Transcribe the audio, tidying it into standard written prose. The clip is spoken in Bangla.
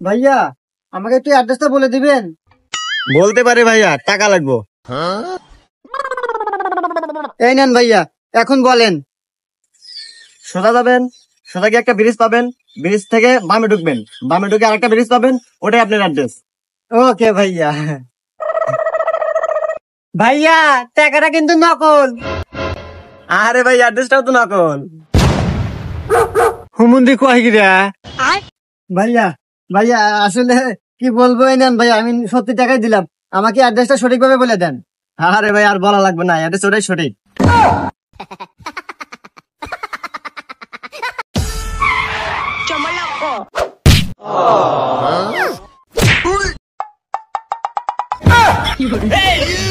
ভাইয়া আমাকে একটু অ্যাড্রেসটা বলে দিবেন। বলতে পারে ভাইয়া, টাকা লাগবো। এই নেন ভাইয়া, এখন বলেন। সোজা যাবেন, সোজা গিয়ে একটা ব্রিজ পাবেন, ব্রিজ থেকে বামে ঢুকবেন, বামে ঢুকে আরেকটা ব্রিজ পাবেন, ওটাই আপনার অ্যাড্রেস। ওকে ভাইয়া। ভাইয়া টাকাটা কিন্তু নকল। আরে ভাই, অ্যাড্রেসটাও তো নকল। হুমুন্দি কয় গিরা। ভাইয়া ভাইয়া আসলে কি বলবো, এই নেন ভাইয়া, আমি সত্যি টাকাই দিলাম, আমাকে অ্যাড্রেসটা সঠিকভাবে বলে দেন। আরে ভাই, আর বলা লাগবে না, অ্যাড্রেস ওটাই সঠিক। Hey, you!